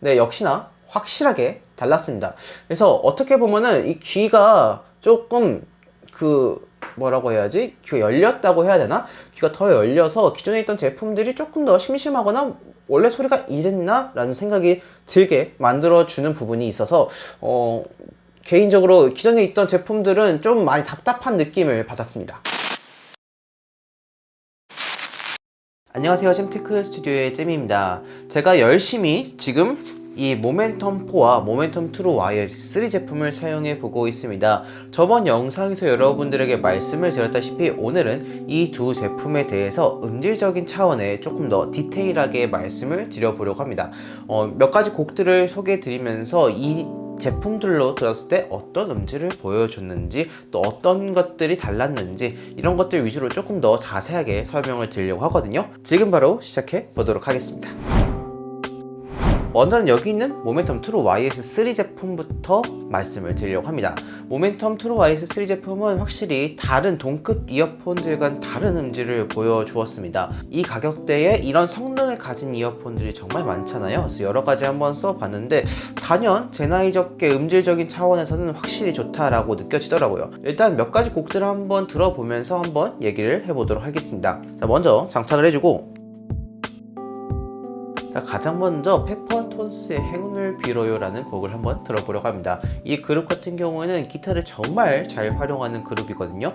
네, 역시나 확실하게 달랐습니다. 그래서 어떻게 보면은 이 귀가 조금 뭐라고 해야지? 귀가 열렸다고 해야 되나? 귀가 더 열려서 기존에 있던 제품들이 조금 더 심심하거나 원래 소리가 이랬나? 라는 생각이 들게 만들어주는 부분이 있어서 개인적으로 기존에 있던 제품들은 좀 많이 답답한 느낌을 받았습니다. 안녕하세요, 잼테크 스튜디오의 잼입니다. 제가 열심히 지금 이 모멘텀4와 모멘텀 트루 YS3 제품을 사용해 보고 있습니다. 저번 영상에서 여러분들에게 말씀을 드렸다시피 오늘은 이 두 제품에 대해서 음질적인 차원에 조금 더 디테일하게 말씀을 드려보려고 합니다. 몇 가지 곡들을 소개해 드리면서 이 제품들로 들었을 때 어떤 음질을 보여줬는지, 또 어떤 것들이 달랐는지, 이런 것들 위주로 조금 더 자세하게 설명을 드리려고 하거든요. 지금 바로 시작해 보도록 하겠습니다. 먼저는 여기 있는 모멘텀 트루 YS3 제품부터 말씀을 드리려고 합니다. 모멘텀 트루 YS3 제품은 확실히 다른 동급 이어폰들과는 다른 음질을 보여주었습니다. 이 가격대에 이런 성능을 가진 이어폰들이 정말 많잖아요. 그래서 여러가지 한번 써봤는데 단연 제 나이 적게 음질적인 차원에서는 확실히 좋다라고 느껴지더라고요. 일단 몇 가지 곡들을 한번 들어보면서 한번 얘기를 해보도록 하겠습니다. 자, 먼저 장착을 해주고, 자, 가장 먼저 페퍼톤스의 행운을 빌어요 라는 곡을 한번 들어보려고 합니다. 이 그룹 같은 경우에는 기타를 정말 잘 활용하는 그룹이거든요.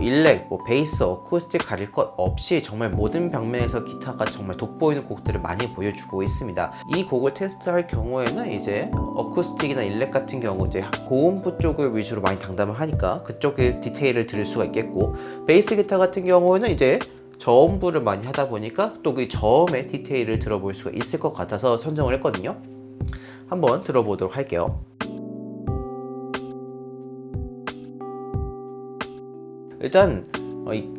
일렉, 베이스, 어쿠스틱 가릴 것 없이 정말 모든 방면에서 기타가 정말 돋보이는 곡들을 많이 보여주고 있습니다. 이 곡을 테스트할 경우에는 이제 어쿠스틱이나 일렉 같은 경우 이제 고음부 쪽을 위주로 많이 당담을 하니까 그쪽의 디테일을 들을 수가 있겠고, 베이스 기타 같은 경우에는 이제 저음부를 많이 하다 보니까 또 그 저음의 디테일을 들어볼 수가 있을 것 같아서 선정을 했거든요. 한번 들어보도록 할게요. 일단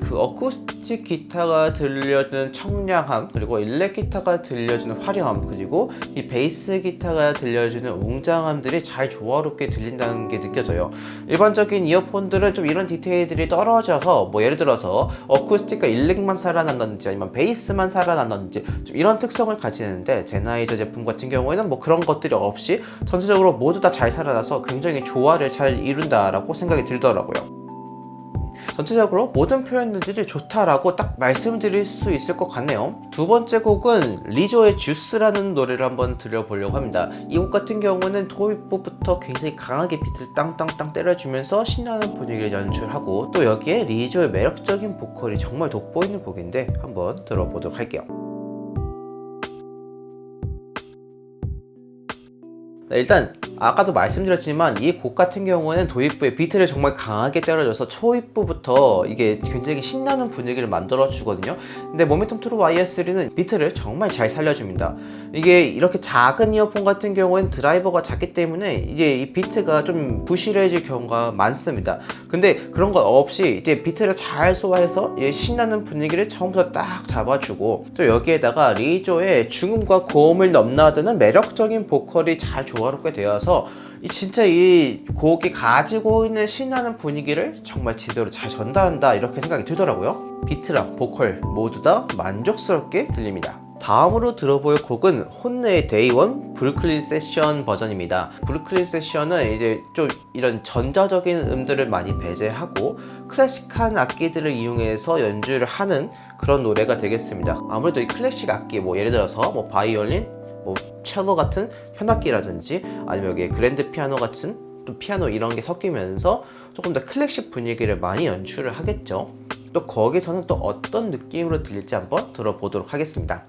그 어쿠스틱 기타가 들려주는 청량함, 그리고 일렉 기타가 들려주는 화려함, 그리고 이 베이스 기타가 들려주는 웅장함들이 잘 조화롭게 들린다는 게 느껴져요. 일반적인 이어폰들은 좀 이런 디테일들이 떨어져서 예를 들어서 어쿠스틱과 일렉만 살아난다든지 아니면 베이스만 살아난다든지 좀 이런 특성을 가지는데, 제나이저 제품 같은 경우에는 그런 것들이 없이 전체적으로 모두 다 잘 살아나서 굉장히 조화를 잘 이룬다라고 생각이 들더라고요. 전체적으로 모든 표현들이 좋다라고 딱 말씀드릴 수 있을 것 같네요. 두 번째 곡은 리조의 주스라는 노래를 한번 들려보려고 합니다. 이 곡 같은 경우는 도입부부터 굉장히 강하게 비트를 땅땅땅 때려주면서 신나는 분위기를 연출하고, 또 여기에 리조의 매력적인 보컬이 정말 돋보이는 곡인데 한번 들어보도록 할게요. 네, 일단 아까도 말씀드렸지만 이 곡 같은 경우에는 도입부에 비트를 정말 강하게 때려줘서 초입부부터 이게 굉장히 신나는 분위기를 만들어 주거든요. 근데 모멘텀 트루 YS3는 비트를 정말 잘 살려줍니다. 이게 이렇게 작은 이어폰 같은 경우에는 드라이버가 작기 때문에 이제 이 비트가 좀 부실해질 경우가 많습니다. 근데 그런 거 없이 이제 비트를 잘 소화해서 신나는 분위기를 처음부터 딱 잡아주고, 또 여기에다가 리조의 중음과 고음을 넘나드는 매력적인 보컬이 잘 조화롭게 되어서 진짜 이 곡이 가지고 있는 신나는 분위기를 정말 제대로 잘 전달한다, 이렇게 생각이 들더라고요. 비트랑 보컬 모두 다 만족스럽게 들립니다. 다음으로 들어볼 곡은 혼내의 데이원 브루클린 세션 버전입니다. 브루클린 세션은 이제 좀 이런 전자적인 음들을 많이 배제하고 클래식한 악기들을 이용해서 연주를 하는 그런 노래가 되겠습니다. 아무래도 이 클래식 악기, 예를 들어서 바이올린, 첼로 같은 현악기라든지 아니면 여기에 그랜드 피아노 같은 또 피아노 이런 게 섞이면서 조금 더 클래식 분위기를 많이 연출을 하겠죠. 또 거기서는 또 어떤 느낌으로 들릴지 한번 들어보도록 하겠습니다.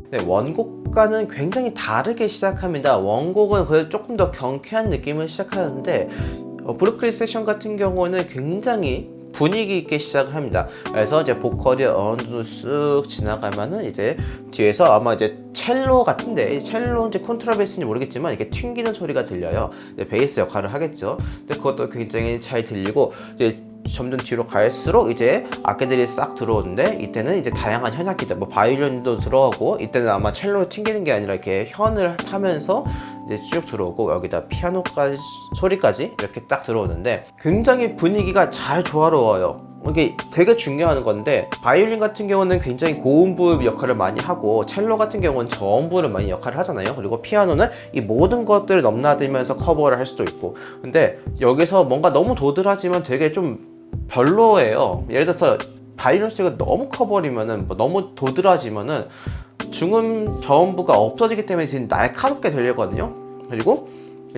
네, 원곡과는 굉장히 다르게 시작합니다. 원곡은 그래도 조금 더 경쾌한 느낌을 시작하는데 브루클린 세션 같은 경우는 굉장히 분위기 있게 시작을 합니다. 그래서 이제 보컬이 어느 정도 쓱 지나가면은 이제 뒤에서 아마 이제 첼로 같은데, 첼로인지 콘트라베이스인지 모르겠지만 이렇게 튕기는 소리가 들려요. 이제 베이스 역할을 하겠죠. 근데 그것도 굉장히 잘 들리고, 이제 점점 뒤로 갈수록 이제 악기들이 싹 들어오는데, 이때는 이제 다양한 현악기들, 바이올린도 들어가고, 이때는 아마 첼로를 튕기는 게 아니라 이렇게 현을 하면서 이제 쭉 들어오고, 여기다 피아노까지 소리까지 이렇게 딱 들어오는데 굉장히 분위기가 잘 조화로워요. 이게 되게 중요한 건데, 바이올린 같은 경우는 굉장히 고음부 역할을 많이 하고 첼로 같은 경우는 저음부를 많이 역할을 하잖아요. 그리고 피아노는 이 모든 것들을 넘나들면서 커버를 할 수도 있고. 근데 여기서 뭔가 너무 도드라지면 되게 좀 별로예요. 예를 들어서 바이올린 소리가 너무 커버리면은, 너무 도드라지면은 중음 저음부가 없어지기 때문에 지금 날카롭게 들리거든요. 그리고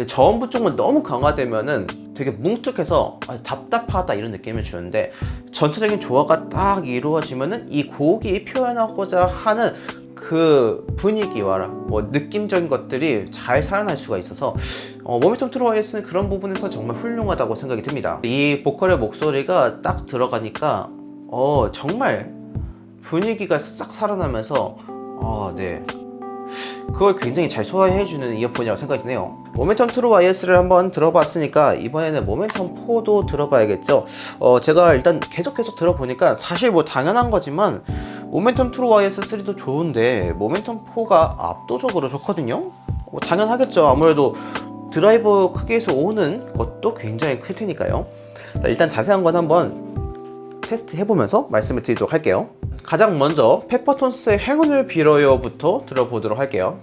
저음부 쪽은 너무 강화되면은 되게 뭉툭해서 답답하다 이런 느낌을 주는데, 전체적인 조화가 딱 이루어지면은 이 곡이 표현하고자 하는 그 분위기와 뭐 느낌적인 것들이 잘 살아날 수가 있어서 모멘텀 트루 와이어스는 그런 부분에서 정말 훌륭하다고 생각이 듭니다. 이 보컬의 목소리가 딱 들어가니까 정말 분위기가 싹 살아나면서 네, 그걸 굉장히 잘 소화해주는 이어폰이라고 생각이 드네요. 모멘텀 트루 와이어스를 한번 들어봤으니까 이번에는 모멘텀 4도 들어봐야겠죠. 제가 일단 계속 들어보니까 사실 뭐 당연한 거지만 모멘텀 트루 와이어스 3도 좋은데 모멘텀 4가 압도적으로 좋거든요. 당연하겠죠. 아무래도 드라이버 크기에서 오는 것도 굉장히 클 테니까요. 자, 일단 자세한 건 한번 테스트 해보면서 말씀을 드리도록 할게요. 가장 먼저 페퍼톤스의 행운을 빌어요 부터 들어보도록 할게요.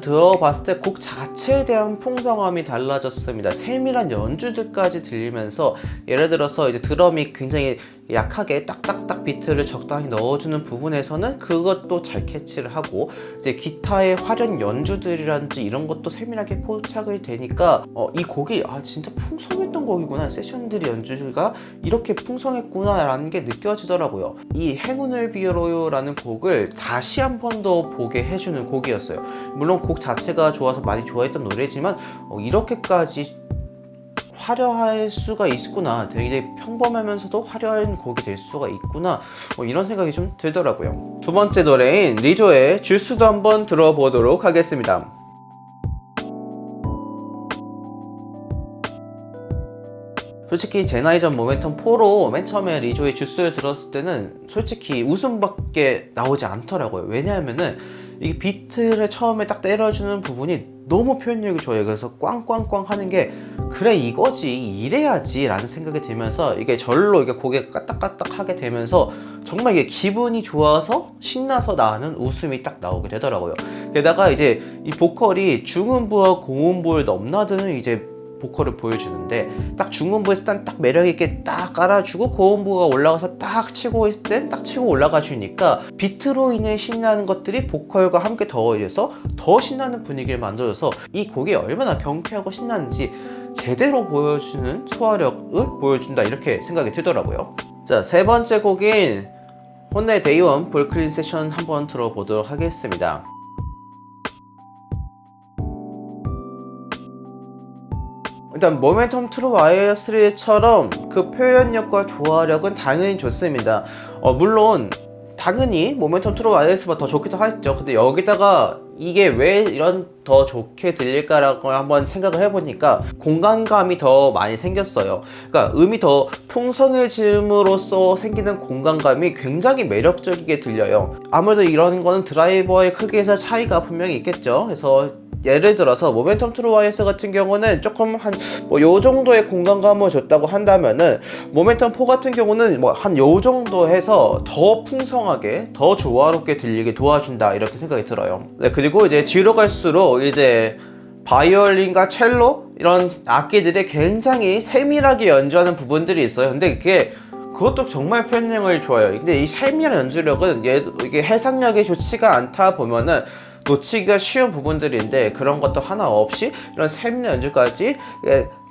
들어봤을 때 곡 자체에 대한 풍성함이 달라졌습니다. 세밀한 연주들까지 들리면서, 예를 들어서 이제 드럼이 굉장히 약하게 딱딱딱 비트를 적당히 넣어주는 부분에서는 그것도 잘 캐치를 하고, 이제 기타의 화려한 연주들이라든지 이런 것도 세밀하게 포착이 되니까 이 곡이 진짜 풍성했던 곡이구나, 세션들의 연주가 이렇게 풍성했구나 라는 게 느껴지더라고요. 이 행운을 빌어요 라는 곡을 다시 한 번 더 보게 해주는 곡이었어요. 물론 곡 자체가 좋아서 많이 좋아했던 노래지만 이렇게까지 화려할 수가 있구나, 되게 평범하면서도 화려한 곡이 될 수가 있구나, 이런 생각이 좀 들더라고요. 두 번째 노래인 리조의 주스도 한번 들어보도록 하겠습니다. 솔직히 제 나이 전 모멘텀 4로 맨 처음에 리조의 주스를 들었을 때는 솔직히 웃음밖에 나오지 않더라고요. 왜냐하면은 이게 비트를 처음에 딱 때려주는 부분이 너무 표현력이 좋아요. 그래서 꽝꽝꽝 하는 게 그래 이거지, 이래야지 라는 생각이 들면서 이게 절로 이게 고개가 까딱까딱 하게 되면서 정말 이게 기분이 좋아서 신나서 나는 웃음이 딱 나오게 되더라고요. 게다가 이제 이 보컬이 중음부와 고음부를 넘나드는 이제 보컬을 보여주는데, 딱 중음부에서 딱 매력있게 딱 깔아주고 고음부가 올라가서 딱 치고 있을 땐 딱 치고 올라가 주니까 비트로 인해 신나는 것들이 보컬과 함께 더해져서 더 신나는 분위기를 만들어서 이 곡이 얼마나 경쾌하고 신나는지 제대로 보여주는 소화력을 보여준다, 이렇게 생각이 들더라고요. 자, 세 번째 곡인 혼내 데이원 브루클린 세션 한번 들어보도록 하겠습니다. 일단 모멘텀 트루 와이어3처럼 그 표현력과 조화력은 당연히 좋습니다. 물론 당연히 모멘텀 트루 와이어3보다 더 좋기도 하겠죠. 근데 여기다가 이게 왜 이런 더 좋게 들릴까라고 한번 생각을 해보니까 공간감이 더 많이 생겼어요. 그러니까 음이 더 풍성해짐으로써 생기는 공간감이 굉장히 매력적이게 들려요. 아무래도 이런 거는 드라이버의 크기에서 차이가 분명히 있겠죠. 그래서 예를 들어서 모멘텀 트루 와이어스 같은 경우는 조금 요 정도의 공간감을 줬다고 한다면은 모멘텀 4 같은 경우는 요 정도 해서 더 풍성하게 더 조화롭게 들리게 도와준다, 이렇게 생각이 들어요. 네, 그리고 이제 뒤로 갈수록 이제 바이올린과 첼로 이런 악기들이 굉장히 세밀하게 연주하는 부분들이 있어요. 근데 그것도 정말 표현력이 좋아요. 근데 이 세밀한 연주력은 이게 해상력이 좋지가 않다 보면은 놓치기가 쉬운 부분들인데, 그런 것도 하나 없이 이런 세밀한 연주까지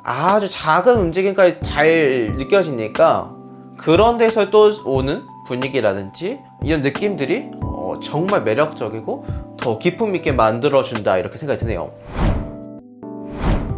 아주 작은 움직임까지 잘 느껴지니까 그런 데서 또 오는 분위기라든지 이런 느낌들이 정말 매력적이고 더 기품 있게 만들어준다, 이렇게 생각이 드네요.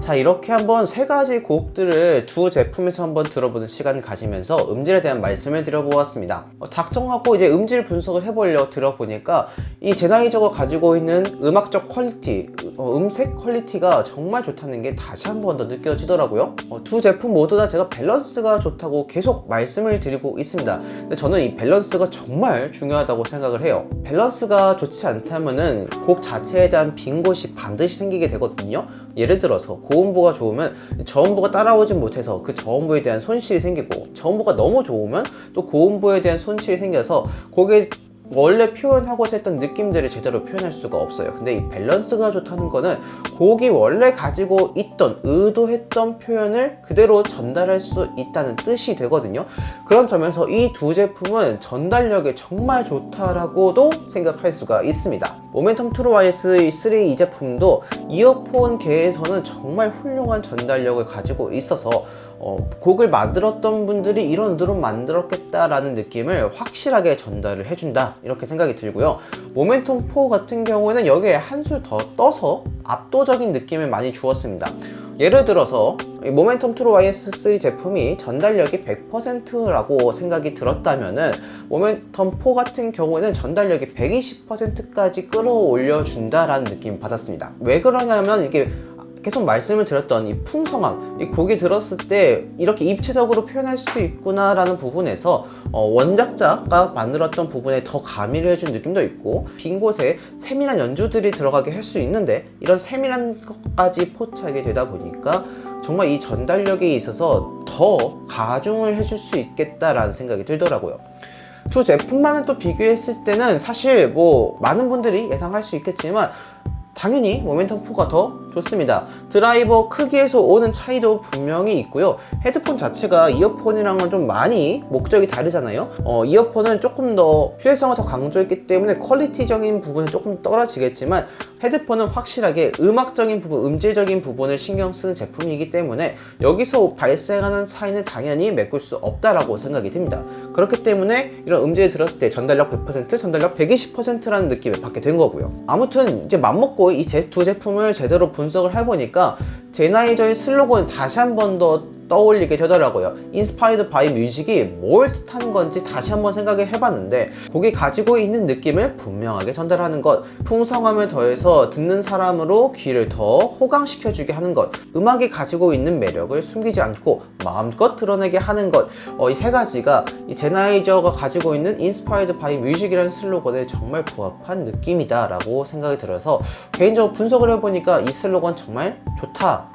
자, 이렇게 한번 세 가지 곡들을 두 제품에서 한번 들어보는 시간을 가지면서 음질에 대한 말씀을 드려보았습니다. 작정하고 이제 음질 분석을 해보려고 들어보니까 이 제나이저가 가지고 있는 음악적 퀄리티, 음색 퀄리티가 정말 좋다는 게 다시 한 번 더 느껴지더라고요. 두 제품 모두 다 제가 밸런스가 좋다고 계속 말씀을 드리고 있습니다. 근데 저는 이 밸런스가 정말 중요하다고 생각을 해요. 밸런스가 좋지 않다면은 곡 자체에 대한 빈 곳이 반드시 생기게 되거든요. 예를 들어서 고음부가 좋으면 저음부가 따라오지 못해서 그 저음부에 대한 손실이 생기고, 저음부가 너무 좋으면 또 고음부에 대한 손실이 생겨서 곡의 원래 표현하고자 했던 느낌들을 제대로 표현할 수가 없어요. 근데 이 밸런스가 좋다는 거는 곡이 원래 가지고 있던 의도했던 표현을 그대로 전달할 수 있다는 뜻이 되거든요. 그런 점에서 이 두 제품은 전달력이 정말 좋다라고도 생각할 수가 있습니다. 모멘텀 트루 YS3 이 제품도 이어폰계에서는 정말 훌륭한 전달력을 가지고 있어서 곡을 만들었던 분들이 이런 의도로 만들었겠다라는 느낌을 확실하게 전달을 해준다, 이렇게 생각이 들고요. 모멘텀 4 같은 경우에는 여기에 한 수 더 떠서 압도적인 느낌을 많이 주었습니다. 예를 들어서 모멘텀 트루 YS3 제품이 전달력이 100%라고 생각이 들었다면은 모멘텀 4 같은 경우에는 전달력이 120%까지 끌어올려 준다라는 느낌을 받았습니다. 왜 그러냐면 이게 계속 말씀을 드렸던 이 풍성함, 이 곡이 들었을 때 이렇게 입체적으로 표현할 수 있구나 라는 부분에서 원작자가 만들었던 부분에 더 가미를 해준 느낌도 있고, 빈 곳에 세밀한 연주들이 들어가게 할 수 있는데 이런 세밀한 것까지 포착이 되다 보니까 정말 이 전달력에 있어서 더 가중을 해줄 수 있겠다라는 생각이 들더라고요. 두 제품만을 또 비교했을 때는 사실 뭐 많은 분들이 예상할 수 있겠지만 당연히 모멘텀 4가 더 좋습니다. 드라이버 크기에서 오는 차이도 분명히 있고요. 헤드폰 자체가 이어폰이랑은 좀 많이 목적이 다르잖아요. 이어폰은 조금 더 휴대성을 더 강조했기 때문에 퀄리티적인 부분은 조금 떨어지겠지만, 헤드폰은 확실하게 음악적인 부분, 음질적인 부분을 신경 쓰는 제품이기 때문에 여기서 발생하는 차이는 당연히 메꿀 수 없다라고 생각이 듭니다. 그렇기 때문에 이런 음질을 들었을 때 전달력 100%, 전달력 120%라는 느낌을 받게 된 거고요. 아무튼 이제 맘먹고 이 두 제품을 제대로 분석을 해보니까 제나이저의 슬로건을 다시 한 번 더 떠올리게 되더라고요. Inspired by Music이 뭘 뜻하는 건지 다시 한번 생각을 해봤는데, 곡이 가지고 있는 느낌을 분명하게 전달하는 것, 풍성함을 더해서 듣는 사람으로 귀를 더 호강시켜주게 하는 것, 음악이 가지고 있는 매력을 숨기지 않고 마음껏 드러내게 하는 것, 이 세 가지가 이 제나이저가 가지고 있는 Inspired by Music이라는 슬로건에 정말 부합한 느낌이다 라고 생각이 들어서 개인적으로 분석을 해보니까 이 슬로건 정말 좋다,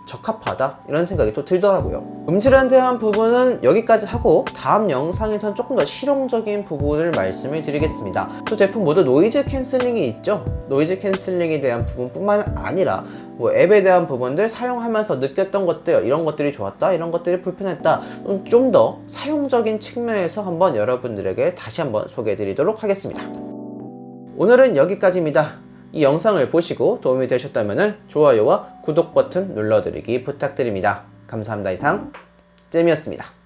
적합하다, 이런 생각이 또 들더라고요. 음질에 대한 부분은 여기까지 하고 다음 영상에선 조금 더 실용적인 부분을 말씀을 드리겠습니다. 두 제품 모두 노이즈 캔슬링이 있죠. 노이즈 캔슬링에 대한 부분뿐만 아니라 뭐 앱에 대한 부분들, 사용하면서 느꼈던 것들, 이런 것들이 좋았다, 이런 것들이 불편했다, 좀 더 사용적인 측면에서 한번 여러분들에게 다시 한번 소개해 드리도록 하겠습니다. 오늘은 여기까지입니다. 이 영상을 보시고 도움이 되셨다면 좋아요와 구독 버튼 눌러드리기 부탁드립니다. 감사합니다. 이상 잼이었습니다.